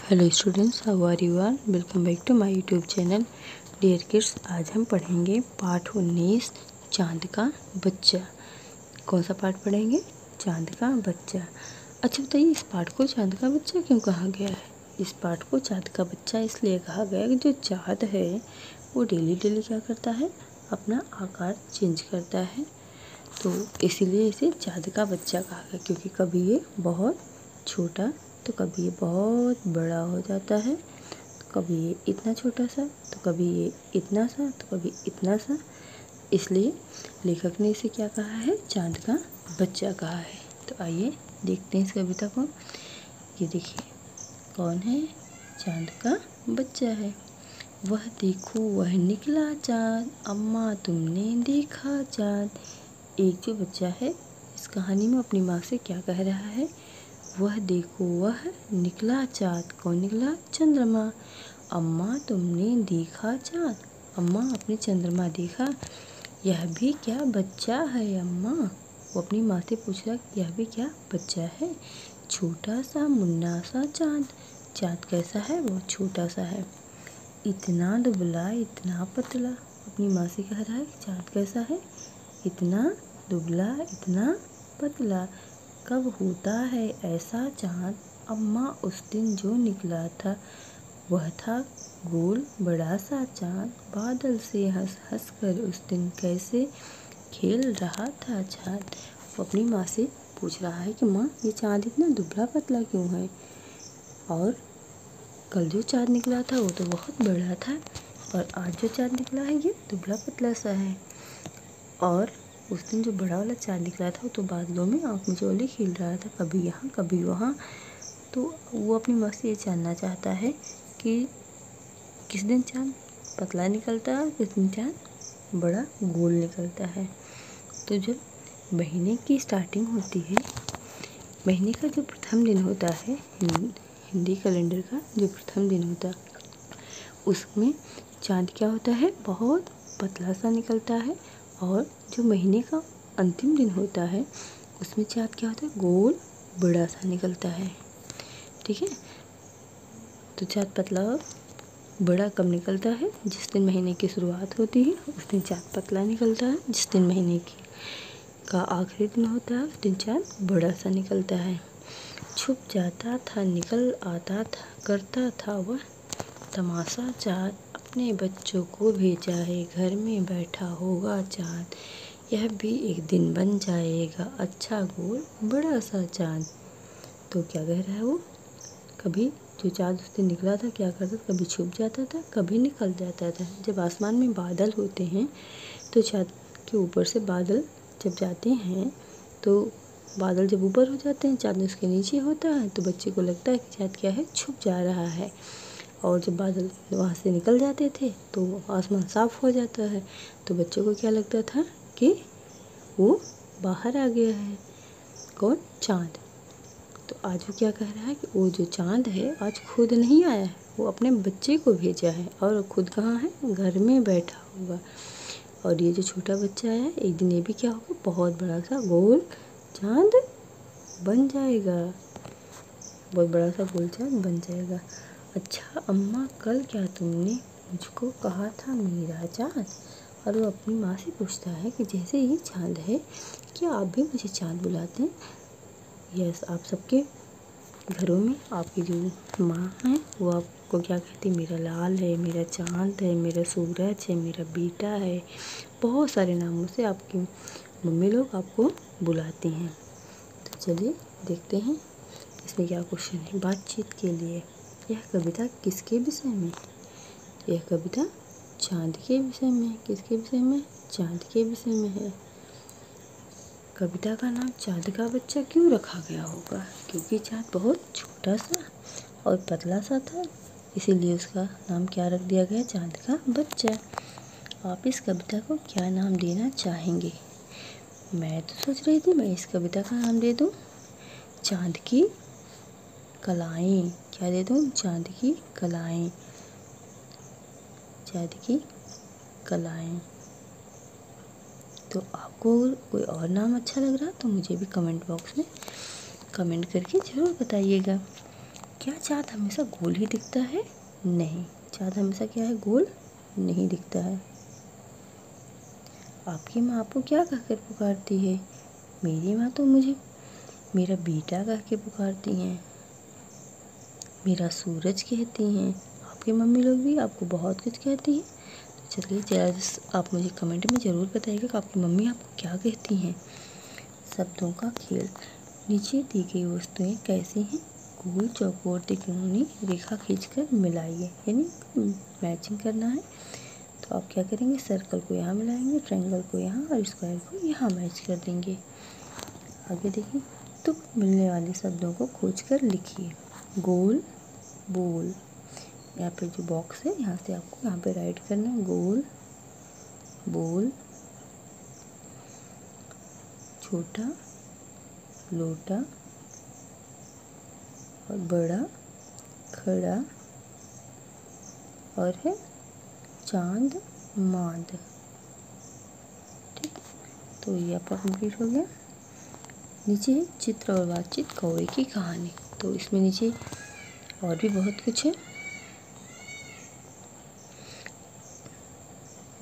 Hello students, how are you are. Welcome back to my YouTube channel dear kids. आज हम पढ़ेंगे पाठ 19 चांद का बच्चा। कौन सा पाठ पढ़ेंगे? चांद का बच्चा। अच्छा बताइए, इस पाठ को चांद का बच्चा क्यों कहा गया है? इस पाठ को चांद का बच्चा इसलिए कहा गया कि जो चांद है वो डेली डेली क्या करता है, अपना आकार चेंज करता है। तो इसीलिए इसे चांद का बच्चा कहा गया, क्योंकि कभी ये बहुत छोटा तो कभी ये बहुत बड़ा हो जाता है, तो कभी ये इतना छोटा सा तो कभी ये इतना सा तो कभी इतना सा। इसलिए लेखक ने इसे क्या कहा है, चांद का बच्चा कहा है। तो आइए देखते हैं इस कविता को। ये देखिए कौन है, चांद का बच्चा है। वह देखो वह निकला चाँद, अम्मा तुमने देखा चाँद। एक जो बच्चा है इस कहानी में अपनी माँ से क्या कह रहा है, वह देखो वह निकला चाँद। कौन निकला? चंद्रमा। अम्मा तुमने देखा चाँद, अम्मा अपने चंद्रमा देखा। यह भी क्या बच्चा है अम्मा? वो अपनी माँ से पूछ रहा है यह भी क्या बच्चा है? छोटा सा मुन्ना सा चाँद। चाँद कैसा है? वो छोटा सा है। इतना दुबला इतना पतला। अपनी माँ से कह रहा है चाँद कैसा है? इतना दुबला इतना पतला। कब होता है ऐसा चाँद, अम्मा उस दिन जो निकला था। वह था गोल बड़ा सा चाँद, बादल से हंस हंस कर उस दिन कैसे खेल रहा था चाँद। वो अपनी माँ से पूछ रहा है कि माँ ये चाँद इतना दुबला पतला क्यों है, और कल जो चाँद निकला था वो तो बहुत बड़ा था, और आज जो चाँद निकला है ये दुबला पतला सा है। और उस दिन जो बड़ा वाला चाँद निकला था वो तो बादलों में आँख मिचौली खिल रहा था, कभी यहाँ कभी वहाँ। तो वो अपनी माँ से ये जानना चाहता है कि किस दिन चाँद पतला निकलता है और किस दिन चाँद बड़ा गोल निकलता है। तो जब महीने की स्टार्टिंग होती है, महीने का जो प्रथम दिन होता है, हिंदी कैलेंडर का जो प्रथम दिन होता है, उसमें चाँद क्या होता है, बहुत पतला सा निकलता है। और जो महीने का अंतिम दिन होता है उसमें चाँद क्या होता है, गोल बड़ा सा निकलता है। ठीक है, तो चाँद पतला और बड़ा कब निकलता है? जिस दिन महीने की शुरुआत होती है उस दिन चाँद पतला निकलता है। जिस दिन महीने की का आखिरी दिन होता है उस दिन चाँद बड़ा सा निकलता है। छुप जाता था निकल आता था, करता था वह तमाशा चाँद। अपने बच्चों को भेजा है, घर में बैठा होगा चाँद। यह भी एक दिन बन जाएगा अच्छा गोल बड़ा सा चाँद। तो क्या कह रहा है वो, कभी जो चाँद उस दिन निकला था क्या करता था, कभी छुप जाता था कभी निकल जाता था। जब आसमान में बादल होते हैं तो चाँद के ऊपर से बादल जब जाते हैं तो बादल जब ऊपर हो जाते हैं चाँद उसके नीचे होता है, तो बच्चे को लगता है कि चाँद क्या है, छुप जा रहा है। और जब बादल वहाँ से निकल जाते थे तो आसमान साफ़ हो जाता है, तो बच्चों को क्या लगता था कि वो बाहर आ गया है। कौन? चाँद। तो आज वो क्या कह रहा है कि वो जो चाँद है आज खुद नहीं आया है, वो अपने बच्चे को भेजा है, और खुद कहाँ है, घर में बैठा होगा। और ये जो छोटा बच्चा है एक दिन ये भी क्या होगा, बहुत बड़ा सा गोल चाँद बन जाएगा, बहुत बड़ा सा गोल चाँद बन जाएगा। अच्छा अम्मा कल क्या तुमने मुझको कहा था मेरा चाँद। और वो अपनी माँ से पूछता है कि जैसे ये चाँद है क्या आप भी मुझे चाँद बुलाते हैं? यस, आप सबके घरों में आपकी जो माँ हैं वो आपको क्या कहती है, मेरा लाल है, मेरा चाँद है, मेरा सूरज है, मेरा बेटा है। बहुत सारे नामों से आपकी मम्मी लोग आपको बुलाती हैं। तो चलिए देखते हैं इसमें क्या क्वेश्चन है। बातचीत के लिए। यह कविता किसके विषय में? यह कविता चाँद के विषय में। किसके विषय में? चाँद के विषय में है। कविता का नाम चाँद का बच्चा क्यों रखा गया होगा? क्योंकि चाँद बहुत छोटा सा और पतला सा था, इसीलिए उसका नाम क्या रख दिया गया, चाँद का बच्चा। आप इस कविता को क्या नाम देना चाहेंगे? मैं तो सोच रही थी मैं इस कविता का नाम दे दूँ चाँद की कलाएँ। क्या दे दूँ? चाँद की कलाएँ। चाँद की कलाएँ। तो आपको कोई और नाम अच्छा लग रहा तो मुझे भी कमेंट बॉक्स में कमेंट करके ज़रूर बताइएगा। क्या चाँद हमेशा गोल ही दिखता है? नहीं, चाँद हमेशा क्या है, गोल नहीं दिखता है। आपकी माँ आपको क्या कहकर पुकारती है? मेरी माँ तो मुझे मेरा बेटा कह के पुकारती हैं, मेरा सूरज कहती हैं। आपकी मम्मी लोग भी आपको बहुत कुछ कहती हैं। तो चलिए जरा आप मुझे कमेंट में ज़रूर बताइएगा कि आपकी मम्मी आपको क्या कहती हैं। शब्दों का खेल। नीचे दी गई वस्तुएं कैसी हैं? गोल, चौकोर, तिकोनी रेखा खींचकर मिलाइए, यानी मैचिंग करना है। तो आप क्या करेंगे, सर्कल को यहाँ मिलाएंगे, ट्रायंगल को यहाँ और स्क्वायर को यहाँ मैच कर देंगे। आगे देखिए, तो मिलने वाले शब्दों को खोजकर लिखिए। गोल, बोल। यहाँ पे जो बॉक्स है यहाँ से आपको यहाँ पे राइट करना है। गोल, बोल, छोटा, लोटा और बड़ा, खड़ा और है चांद, मांद। ठीक, तो ये आपका कंप्लीट हो गया। नीचे है चित्र और बातचीत, कौवे की कहानी। तो इसमें नीचे और भी बहुत कुछ है।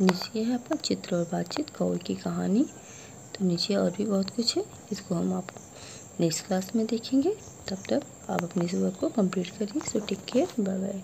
नीचे है आपका चित्र और बातचीत, कौवे की कहानी। तो नीचे और भी बहुत कुछ है, इसको हम आप नेक्स्ट क्लास में देखेंगे। तब तक आप अपने इस वर्क को कंप्लीट करिए। So take care, bye bye.